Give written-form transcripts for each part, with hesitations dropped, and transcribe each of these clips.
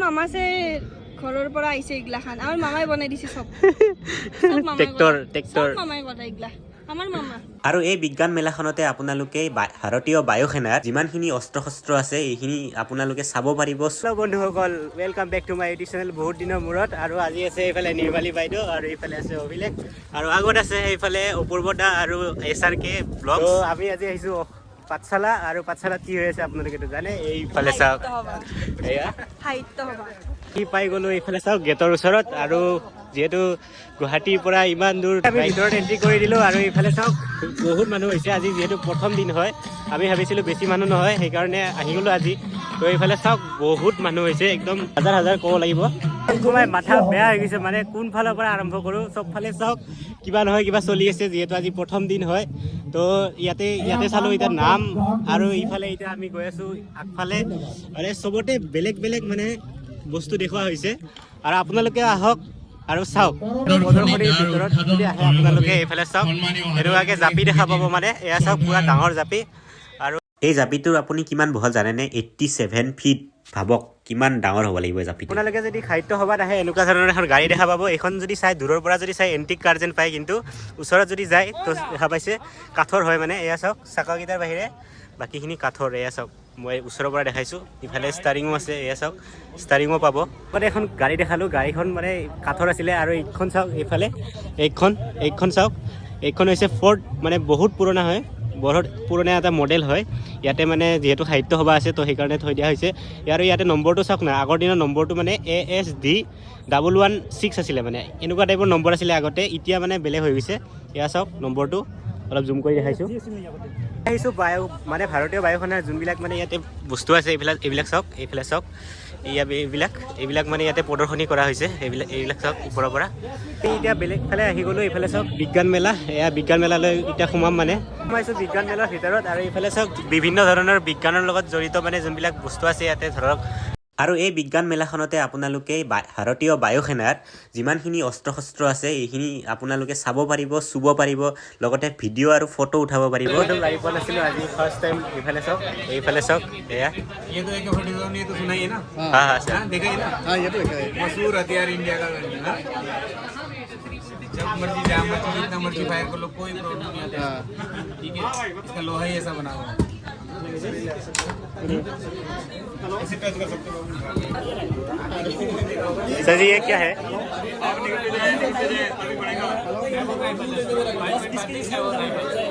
মামাছে ঘৰৰ পৰা আইছে ইগলা খান আমাৰ মামাই বনাই দিছে সব ট্ৰেক্টৰ মামাই বনাই ইগলা আমাৰ মামা আৰু এই বিজ্ঞান মেলাখনতে আপোনালোকে ভাৰতীয় বায়ু সেনাৰ যিমানখিনি অস্ত্ৰ শস্ত্ৰ আছে এইখিনি আপোনালোকে চাব পাৰিব। হেল্ল' বন্ধুসকল, welcome back to my YouTube channel বহুত দিনৰ মূৰত। আৰু আজি আছে এইফালে নিৰ্মালী বাইদেউ আৰু এইফালে আছে অভিলেখ আৰু আগত আছে সেইফালে অপূৰ্বদা আৰু SRK ব্লগ। আমি আজি আহিছোঁ পাঠশালা আৰু পাঠশালাত কি হৈ আছে আপোনালোকেতো জানে। এইফালে চাওক, এয়া সাহিত্য সভা কি পাই গ'লো এইফালে চাওক গেটৰ ওচৰত। আৰু যিহেতু গুৱাহাটীৰ পৰা ইমান দূৰ আমি ভিতৰত এণ্ট্ৰি কৰি দিলোঁ আৰু এইফালে চাওক বহুত মানুহ হৈছে আজি, যিহেতু প্ৰথম দিন হয়। আমি ভাবিছিলোঁ বেছি মানুহ নহয়, সেইকাৰণে আহি গ'লোঁ আজি। তো এইফালে চাওক বহুত মানুহ হৈছে, একদম হাজাৰ হাজাৰ ক'ব লাগিব। সময় মাথা বেয়া হৈ গৈছে, মানে কোনফালৰ পৰা আৰম্ভ কৰোঁ। চবফালে চাওক কিবা নহয় কিবা চলি আছে, যিহেতু আজি প্ৰথম দিন হয়। তো ইয়াতে চালোঁ এতিয়া নাম, আৰু ইফালে এতিয়া আমি গৈ আছোঁ আগফালে। মানে চবতে বেলেগ বেলেগ মানে বস্তু দেখুওৱা হৈছে। আৰু আপোনালোকে আহক আৰু চাওক প্ৰদৰ্শনীৰ ভিতৰত যদি আহে আপোনালোকে এইফালে চাওক এনেকুৱাকৈ জাপি দেখা পাব। মানে এয়া চাওক পুৰা ডাঙৰ জাপি। আৰু এই জাপিটোৰ আপুনি কিমান বহল জানেনে? 87 ফিট। ভাবক কিমান ডাঙৰ হ'ব লাগিব জাপি। আপোনালোকে যদি সাহিত্য সভাত আহে এনেকুৱা ধৰণৰ এখন গাড়ী দেখা পাব। এইখন যদি চাই দূৰৰ পৰা যদি চাই এণ্টিক কাৰ যেন পায়, কিন্তু ওচৰত যদি যায় তো দেখা পাইছে কাঠৰ হয়। মানে এয়া চাওক চাকাকেইটাৰ বাহিৰে বাকীখিনি কাঠৰ। এয়া চাওক মই ওচৰৰ পৰা দেখাইছোঁ। ইফালে ষ্টাৰিঙো আছে, এয়া চাওক ষ্টাৰিঙো পাব। মানে এখন গাড়ী দেখালোঁ, গাড়ীখন মানে কাঠৰ আছিলে। আৰু এইখন চাওক এইফালে এইখন চাওক, এইখন হৈছে ফৰ্ড, মানে বহুত পুৰণা হয়, বহুত পুৰণা এটা মডেল হয়। ইয়াতে মানে যিহেতু সাহিত্য সভা আছে তো সেইকাৰণে থৈ দিয়া হৈছে। আৰু ইয়াতে নম্বৰটো চাওক না, আগৰ দিনৰ নম্বৰটো মানে ASD 116 আছিলে। মানে এনেকুৱা টাইপৰ নম্বৰ আছিলে আগতে, এতিয়া মানে বেলেগ হৈ গৈছে। এয়া চাওক নম্বৰটো, অলপ জুম কৰি দেখাইছোঁ। বায়ু মানে ভাৰতীয় বায়ু সেনাৰ যোনবিলাক মানে ইয়াতে বস্তু আছে এইবিলাক চাওক। এইফালে চাওক এইবিলাক মানে ইয়াতে প্ৰদৰ্শনী কৰা হৈছে। এইবিলাক চাওক ওপৰৰ পৰা। এতিয়া বেলেগ ফালে আহি গ'লোঁ। এইফালে চাওক বিজ্ঞান মেলা। এয়া বিজ্ঞান মেলালৈ এতিয়া সোমাইছোঁ বিজ্ঞান মেলাৰ ভিতৰত। আৰু এইফালে চাওক বিভিন্ন ধৰণৰ বিজ্ঞানৰ লগত জড়িত মানে যোনবিলাক বস্তু আছে ইয়াতে ধৰক। আৰু এই বিজ্ঞান মেলাখনতে আপোনালোকে ভাৰতীয় বায়ু সেনাৰ যিমানখিনি অস্ত্ৰ শস্ত্ৰ আছে এইখিনি আপোনালোকে চাব পাৰিব, চুব পাৰিব, লগতে ভিডিঅ' আৰু ফটো উঠাব পাৰিব। লাগি পোৱা নাছিলোঁ আজি ফাৰ্ষ্ট টাইম। এইফালে চাওক এয়া ये तो एक फर्टिलाइजर ये तो सुना ही है ना। हाँ हाँ सर, हाँ, देखा ही ना। हाँ, ये तो देखा है। मशहूर हथियार इंडिया का हाँ? जब मर्जी जहाँ मर्जी जितना मर्जी फायर कर लो, कोई प्रॉब्लम नहीं आता। ठीक है, इसका लोहा ही ऐसा बना हुआ है। ऐसे टच कर सकते हो। सर जी ये क्या है?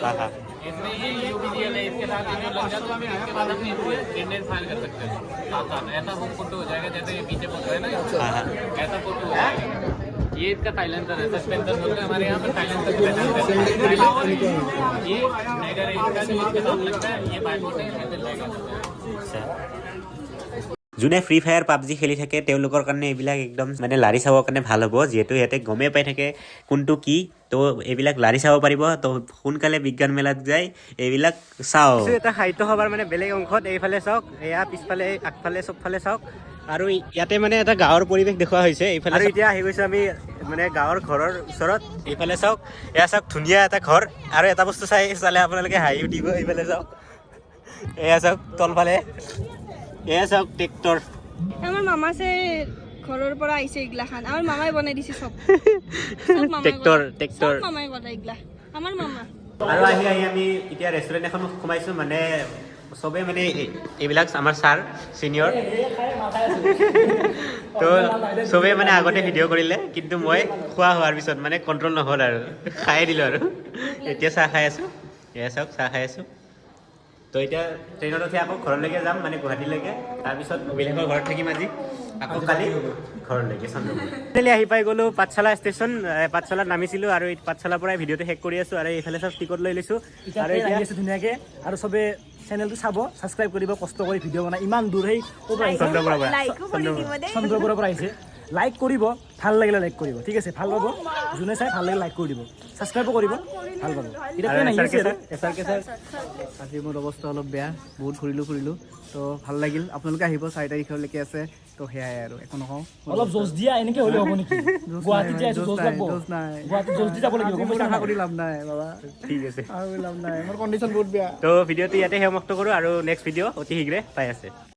हाँ हाँ इसमें ये यूबीजीएल है, इसके साथ ये लग जाता है, इसके बाद अपनी इंडियन फाइल कर सकते हैं। साथ ऐसा वो फोटो हो जाएगा जैसे ये पीछे फोटो है ना, ऐसा फोटो हो जाएगा। ये इसका साइलेंसर है, सस्पेंसर बोलते हैं हमारे यहाँ पर, साइलेंसर की पहचान करते हैं। ये नेगर है इसका, जो इसके साथ लगता है, ये बाइपोर्ट है, हैंडल रहेगा। যোনে ফ্ৰী ফায়াৰ পাবজি খেলি থাকে তেওঁলোকৰ কাৰণে এইবিলাক একদম মানে লাৰি চাবৰ কাৰণে ভাল হ'ব, যিহেতু ইয়াতে গমেই পাই থাকে কোনটো কি। তো এইবিলাক লাৰি চাব পাৰিব। তো সোনকালে বিজ্ঞান মেলাত যাই এইবিলাক চাওক। এটা সাহিত্য সভাৰ মানে বেলেগ অংশত এইফালে চাওক, এয়া পিছফালে আগফালে চবফালে চাওক। আৰু ইয়াতে মানে এটা গাঁৱৰ পৰিৱেশ দেখুওৱা হৈছে। এইফালে এতিয়া আহি গৈছোঁ আমি মানে গাঁৱৰ ঘৰৰ ওচৰত। এইফালে চাওক, এয়া চাওক ধুনীয়া এটা ঘৰ। আৰু এটা বস্তু চালে আপোনালোকে হাঁহি উঠিব। এইফালে চাওক, এয়া চাওক তলফালে, এয়া চাওক ট্ৰেক্টৰ। আমাৰ মামাছে ঘৰৰ পৰা আইছে ইগলা খান আমাৰ মামাই বনাই দিছে সব ট্ৰেক্টৰ মামাই বনাই ইগলা আমাৰ মামা। আৰু আহি আমি এতিয়া ৰেষ্টুৰেণ্ট এখন সোমাইছোঁ। মানে চবেই মানে এইবিলাক আমাৰ ছাৰ ছিনিয়ৰ। তো চবেই মানে আগতে ভিডিঅ' কৰিলে, কিন্তু মই খোৱা হোৱাৰ পিছত মানে কণ্ট্ৰল নহ'ল আৰু খাই দিলোঁ। আৰু এতিয়া চাহ খাই আছোঁ। এয়া চাওক চাহ খাই আছোঁ। তো এতিয়া ট্ৰেইনত উঠি আকৌ ঘৰলৈকে যাম, মানে গুৱাহাটীলৈকে। তাৰপিছত অভিলেখৰ ঘৰত থাকিম আজি, আকৌ কালি ঘৰলৈকে চন্দ্ৰপুৰ। আহি পাই গ'লোঁ পাঠশালা ষ্টেচন। পাঠশালাত নামিছিলোঁ আৰু এই পাঠশালাৰ পৰাই ভিডিঅ'টো শেষ কৰি আছোঁ। আৰু এইফালে চব টিকট লৈ লৈছোঁ আৰু এতিয়া আছোঁ ধুনীয়াকৈ। আৰু চবে চেনেলটো চাব, ছাবস্ক্ৰাইব কৰিব, কষ্ট কৰি ভিডিঅ' বনাই ইমান দূৰ সেই চন্দ্ৰপুৰৰ পৰা আহিছে। লাইক কৰিব, ভাল লাগিলে লাইক কৰিব, ঠিক আছে, ভাল পাব। যোনে চাই ভাল লাগিলে লাইক কৰি দিব, ছাবস্ক্ৰাইবো কৰিব, ভাল পাব। আজি মোৰ অৱস্থা অলপ বেয়া, বহুত ফুৰিলোঁ তো ভাল লাগিল। আপোনালোকে আহিব, 4 তাৰিখলৈকে আছে। তো সেয়াই আৰু একো নকওঁ। অলপ জোচ দিয়া, এনেকৈ হ'লে হ'ব নেকি? গুৱাহাটীত যে আছোঁ, জোচ লাগব। গুৱাহাটীত জোচ দি যাব লাগিব। আশা কৰি লাভ নাই বাবা, ঠিক আছে, লাভ নাই, মোৰ কণ্ডিশ্যন বহুত বেয়া। তো ভিডিঅ'টো ইয়াতে সমাপ্ত কৰোঁ আৰু নেক্সট ভিডিঅ' অতি শীঘ্ৰে পাই আছে।